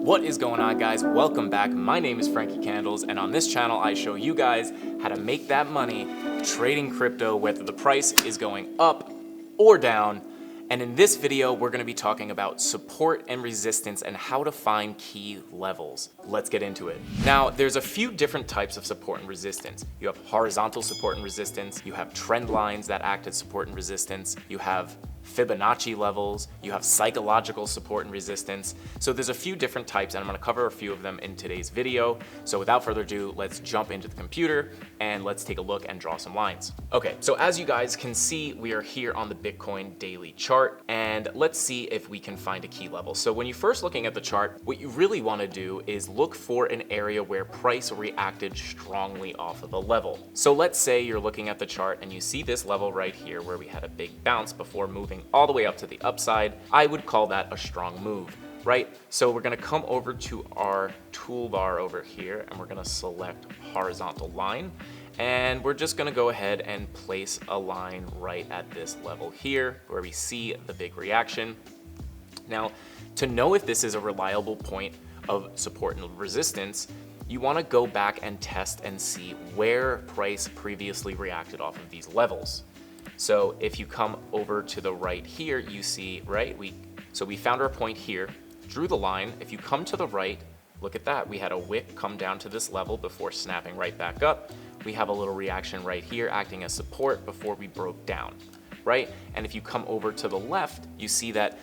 What is going on, guys? Welcome back. My name is Frankie Candles, and on this channel I show you guys how to make that money trading crypto, whether the price is going up or down. And in this video, we're going to be talking about support and resistance and how to find key levels. Let's get into it. Now, there's a few different types of support and resistance. You have horizontal support and resistance. You have trend lines that act as support and resistance. You have Fibonacci levels, you have psychological support and resistance. So there's a few different types, and I'm going to cover a few of them in today's video. So without further ado, let's jump into the computer and let's take a look and draw some lines. Okay, so as you guys can see, we are here on the Bitcoin daily chart, and let's see if we can find a key level. So when you're first looking at the chart, what you really want to do is look for an area where price reacted strongly off of a level. So let's say you're looking at the chart and you see this level right here where we had a big bounce before moving all the way up to the upside. I would call that a strong move, right? So we're gonna come over to our toolbar over here and we're gonna select horizontal line. And we're just gonna go ahead and place a line right at this level here where we see the big reaction. Now, to know if this is a reliable point of support and resistance, you wanna go back and test and see where price previously reacted off of these levels. So if you come over to the right here, you see, right, we found our point here, drew the line. If you come to the right, look at that. We had a wick come down to this level before snapping right back up. We have a little reaction right here acting as support before we broke down, right? And if you come over to the left, you see that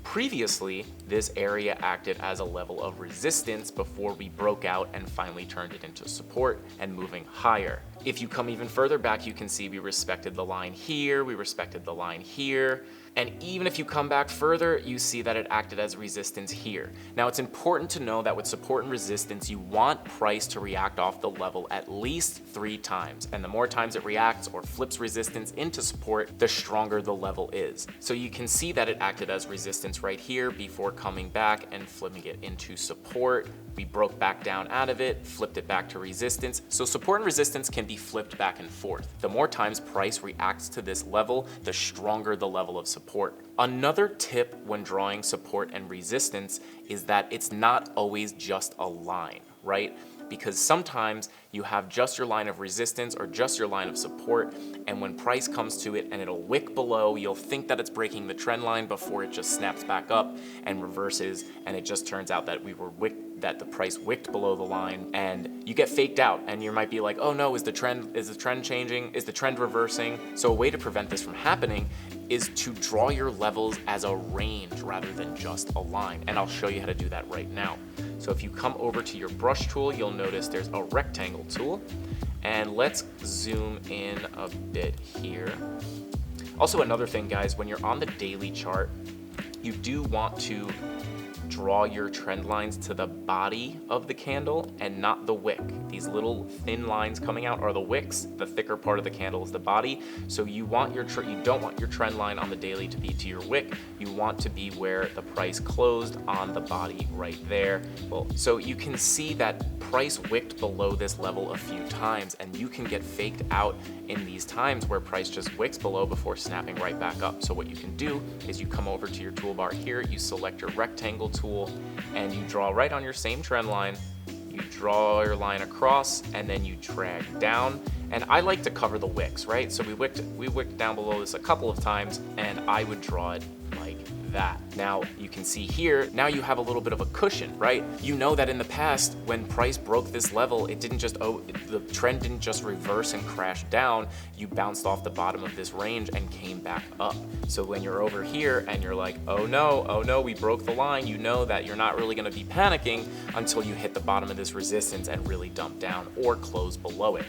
previously, this area acted as a level of resistance before we broke out and finally turned it into support and moving higher. If you come even further back, you can see we respected the line here, we respected the line here, and even if you come back further, you see that it acted as resistance here. Now, it's important to know that with support and resistance, you want price to react off the level at least 3 times. And the more times it reacts or flips resistance into support, the stronger the level is. So you can see that it acted as resistance right here before coming back and flipping it into support. We broke back down out of it, flipped it back to resistance. So support and resistance can be flipped back and forth. The more times price reacts to this level, the stronger the level of support. Another tip when drawing support and resistance is that it's not always just a line, right? Because sometimes you have just your line of resistance or just your line of support, and when price comes to it and it'll wick below, you'll think that it's breaking the trend line before it just snaps back up and reverses, and it just turns out that the price wicked below the line, and you get faked out, and you might be like, oh no, is the trend changing? Is the trend reversing? So a way to prevent this from happening is to draw your levels as a range rather than just a line, and I'll show you how to do that right now. So if you come over to your brush tool, you'll notice there's a rectangle tool, and let's zoom in a bit here. Also, another thing, guys, when you're on the daily chart, you do want to draw your trend lines to the body of the candle and not the wick. These little thin lines coming out are the wicks. The thicker part of the candle is the body. So you don't want your trend line on the daily to be to your wick. You want to be where the price closed on the body right there. Well, so you can see that price wicked below this level a few times, and you can get faked out in these times where price just wicks below before snapping right back up. So what you can do is you come over to your toolbar here, you select your rectangle tool, and you draw right on your same trend line. You draw your line across and then you drag down. And I like to cover the wicks, right? So we wicked down below this a couple of times, and I would draw it like that. Now you can see here, now you have a little bit of a cushion, right? You know that in the past, when price broke this level, the trend didn't just reverse and crash down. You bounced off the bottom of this range and came back up. So when you're over here and you're like, oh no, we broke the line, you know that you're not really gonna be panicking until you hit the bottom of this resistance and really dump down or close below it.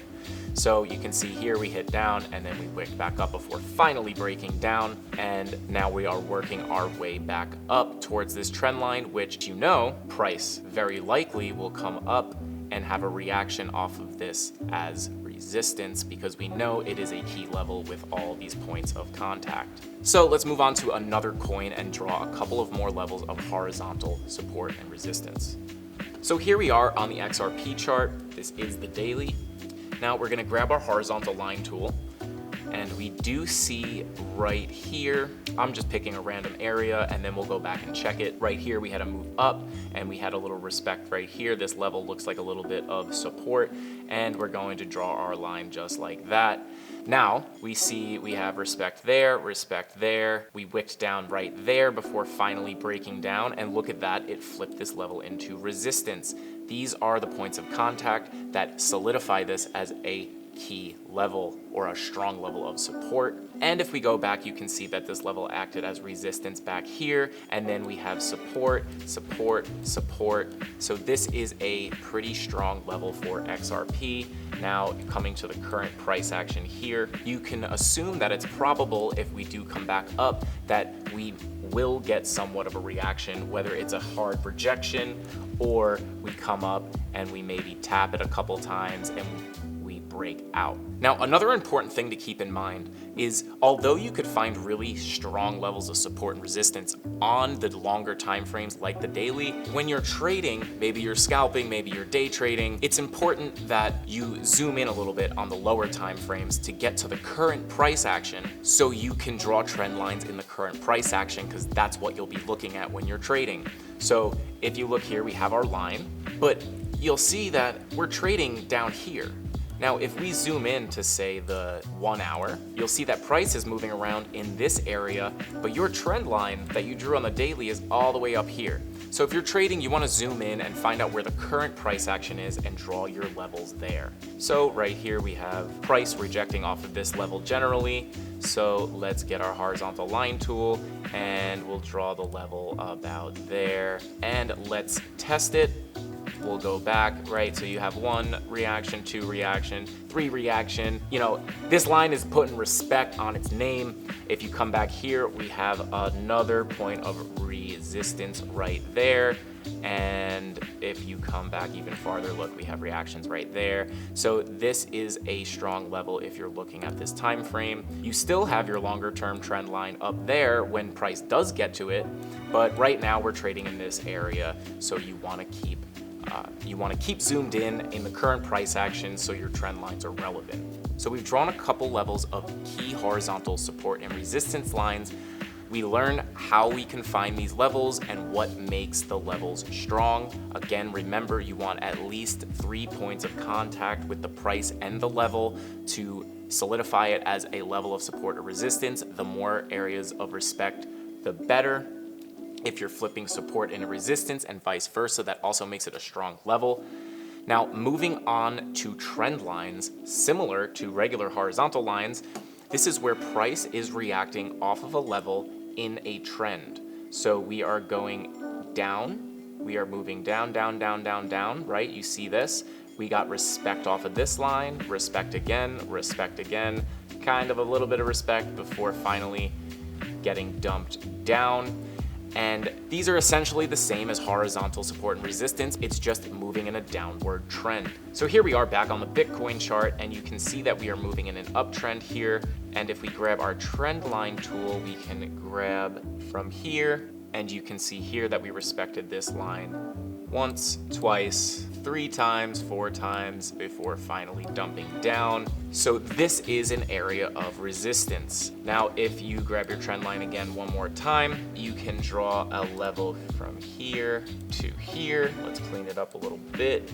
So you can see here we hit down and then we wicked back up before finally breaking down, and now we are working our way back up towards this trend line, which you know price very likely will come up and have a reaction off of this as resistance, because we know it is a key level with all these points of contact. So let's move on to another coin and draw a couple of more levels of horizontal support and resistance. So here we are on the XRP chart. This is the daily. Now we're gonna grab our horizontal line tool. And we do see right here, I'm just picking a random area and then we'll go back and check it. Right here we had a move up and we had a little respect right here. This level looks like a little bit of support, and we're going to draw our line just like that. Now we see we have respect there, we wicked down right there before finally breaking down, and look at that, it flipped this level into resistance. These are the points of contact that solidify this as a key level or a strong level of support. And if we go back, you can see that this level acted as resistance back here, and then we have support, support, support. So this is a pretty strong level for XRP. Now coming to the current price action here, you can assume that it's probable if we do come back up that we will get somewhat of a reaction, whether it's a hard rejection or we come up and we maybe tap it a couple times and we break out. Now, another important thing to keep in mind is although you could find really strong levels of support and resistance on the longer time frames like the daily, when you're trading, maybe you're scalping, maybe you're day trading, it's important that you zoom in a little bit on the lower time frames to get to the current price action so you can draw trend lines in the current price action, because that's what you'll be looking at when you're trading. So if you look here, we have our line, but you'll see that we're trading down here. Now, if we zoom in to say the 1 hour, you'll see that price is moving around in this area, but your trend line that you drew on the daily is all the way up here. So if you're trading, you want to zoom in and find out where the current price action is and draw your levels there. So right here we have price rejecting off of this level generally. So let's get our horizontal line tool and we'll draw the level about there, and let's test it. We'll go back, right? So you have 1 reaction, 2 reaction, 3 reaction. You know, this line is putting respect on its name. If you come back here, we have another point of resistance right there. And if you come back even farther, look, we have reactions right there. So this is a strong level if you're looking at this time frame. You still have your longer term trend line up there when price does get to it, but right now we're trading in this area, so you want to keep zoomed in the current price action so your trend lines are relevant. So we've drawn a couple levels of key horizontal support and resistance lines. We learned how we can find these levels and what makes the levels strong. Again, remember, you want at least 3 points of contact with the price and the level to solidify it as a level of support or resistance. The more areas of respect, the better. If you're flipping support into resistance and vice versa, that also makes it a strong level. Now, moving on to trend lines, similar to regular horizontal lines, this is where price is reacting off of a level in a trend. So we are going down, we are moving down, down, down, down, down, right? You see this? We got respect off of this line, respect again, kind of a little bit of respect before finally getting dumped down. And these are essentially the same as horizontal support and resistance. It's just moving in a downward trend. So here we are back on the Bitcoin chart, and you can see that we are moving in an uptrend here. And if we grab our trend line tool, we can grab from here, and you can see here that we respected this line once, twice, 3 times, 4 times before finally dumping down. So this is an area of resistance. Now, if you grab your trend line again one more time, you can draw a level from here to here. Let's clean it up a little bit,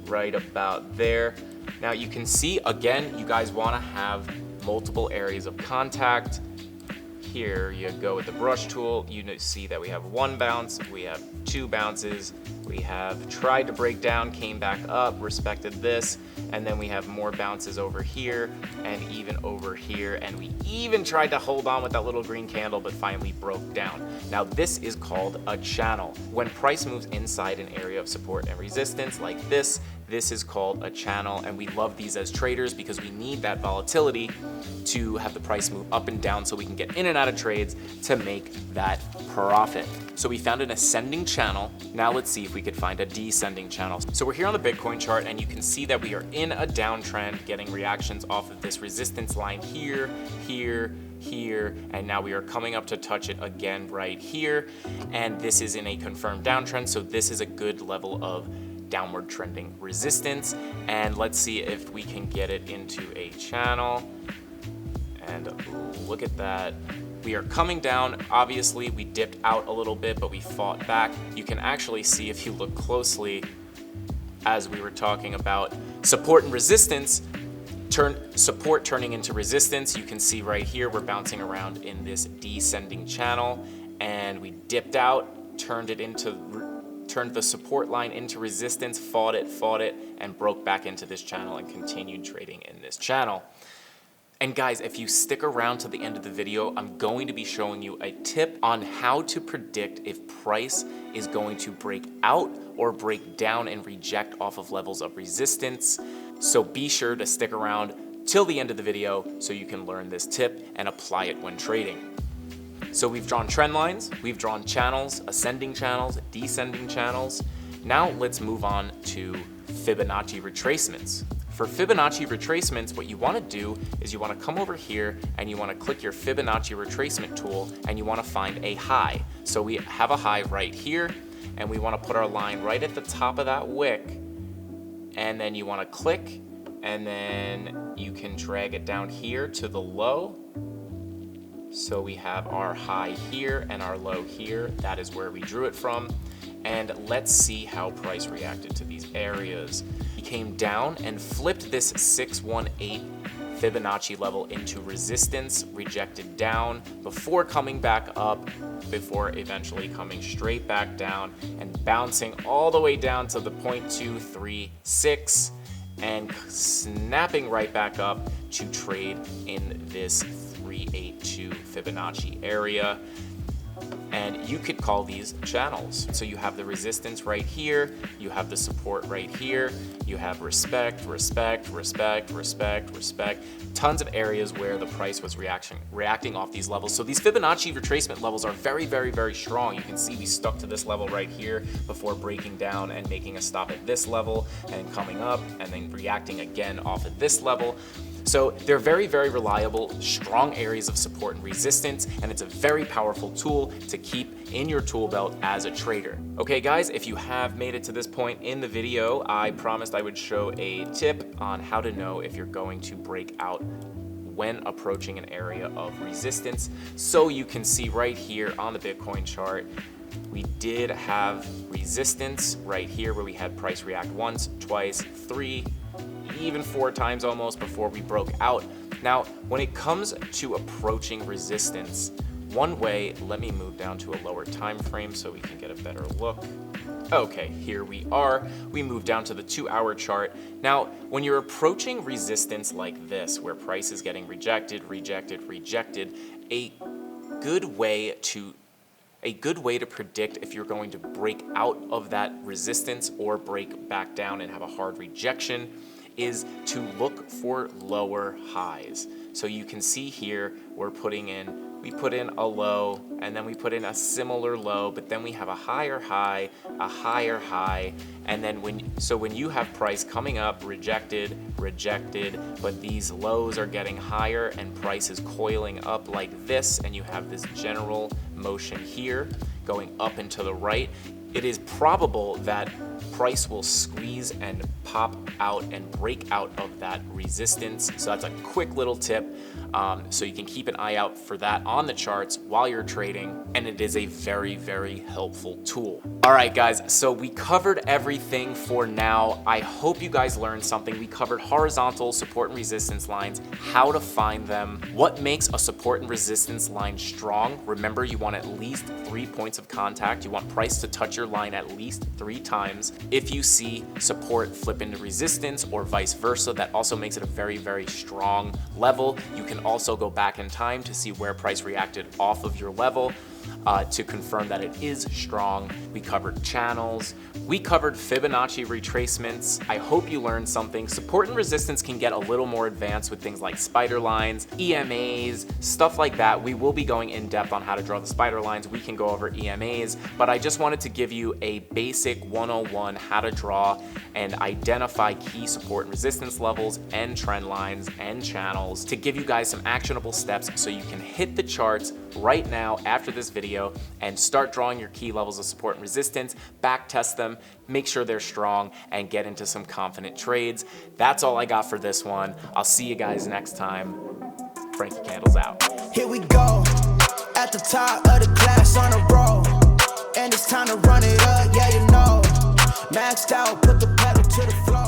right about there. Now you can see, again, you guys want to have multiple areas of contact. Here you go with the brush tool, you see that we have 1 bounce, we have 2 bounces, we have tried to break down, came back up, respected this, and then we have more bounces over here and even over here, and we even tried to hold on with that little green candle but finally broke down. Now this is called a channel. When price moves inside an area of support and resistance like this is called a channel, and we love these as traders because we need that volatility to have the price move up and down so we can get in and out of trades to make that profit. So we found an ascending channel. Now let's see if we could find a descending channel. So we're here on the Bitcoin chart, and you can see that we are in a downtrend, getting reactions off of this resistance line here, here, here, and now we are coming up to touch it again right here. And this is in a confirmed downtrend, so this is a good level of downward trending resistance. And let's see if we can get it into a channel. And look at that. We are coming down. Obviously, we dipped out a little bit, but we fought back. You can actually see, if you look closely, as we were talking about support and resistance, support turning into resistance. You can see right here, we're bouncing around in this descending channel, and we dipped out, turned the support line into resistance, fought it, and broke back into this channel and continued trading in this channel. And guys, if you stick around to the end of the video, I'm going to be showing you a tip on how to predict if price is going to break out or break down and reject off of levels of resistance. So be sure to stick around till the end of the video so you can learn this tip and apply it when trading. So we've drawn trend lines, we've drawn channels, ascending channels, descending channels. Now let's move on to Fibonacci retracements. For Fibonacci retracements, what you want to do is you want to come over here and you want to click your Fibonacci retracement tool and you want to find a high. So we have a high right here and we want to put our line right at the top of that wick, and then you want to click, and then you can drag it down here to the low. So we have our high here and our low here. That is where we drew it from. And let's see how price reacted to these areas. He came down and flipped this 618 Fibonacci level into resistance, rejected down before coming back up, before eventually coming straight back down and bouncing all the way down to the 0.236 and snapping right back up to trade in this 382 Fibonacci area. And you could call these channels. So you have the resistance right here, you have the support right here, you have respect, respect, respect, respect, respect. Tons of areas where the price was reacting off these levels. So these Fibonacci retracement levels are very, very, very strong. You can see we stuck to this level right here before breaking down and making a stop at this level and coming up and then reacting again off at this level. So they're very, very reliable, strong areas of support and resistance, and it's a very powerful tool to keep in your tool belt as a trader. Okay guys, if you have made it to this point in the video, I promised I would show a tip on how to know if you're going to break out when approaching an area of resistance. So you can see right here on the Bitcoin chart, we did have resistance right here where we had price react once, twice, three, even 4 times almost before we broke out. Now, when it comes to approaching resistance, one way, let me move down to a lower time frame so we can get a better look. Okay, here we are. We move down to the 2-hour chart. Now, when you're approaching resistance like this, where price is getting rejected, rejected, rejected, a good way to predict if you're going to break out of that resistance or break back down and have a hard rejection is to look for lower highs. So you can see here, we put in a low, and then we put in a similar low, but then we have a higher high, and then when you have price coming up, rejected, rejected, but these lows are getting higher and price is coiling up like this, and you have this general motion here going up and to the right, it is probable that price will squeeze and pop out and break out of that resistance. So that's a quick little tip. So you can keep an eye out for that on the charts while you're trading, and it is a very, very helpful tool. All right, guys, so we covered everything for now. I hope you guys learned something. We covered horizontal support and resistance lines, how to find them, what makes a support and resistance line strong. Remember, you want at least 3 points of contact. You want price to touch your line at least 3 times. If you see support flip into resistance or vice versa, that also makes it a very, very strong level. You can also go back in time to see where price reacted off of your level to confirm that it is strong. We covered channels. We covered Fibonacci retracements. I hope you learned something. Support and resistance can get a little more advanced with things like spider lines, EMAs, stuff like that. We will be going in depth on how to draw the spider lines. We can go over EMAs, but I just wanted to give you a basic 101 how to draw and identify key support and resistance levels and trend lines and channels to give you guys some actionable steps so you can hit the charts right now after this video and start drawing your key levels of support and resistance, back test them, make sure they're strong, and get into some confident trades. That's all I got for this one. I'll see you guys next time. Frankie Candles out. Here we go, at the top of the class on a roll, and it's time to run it up, yeah you know. Maxed out, put the pedal to the floor.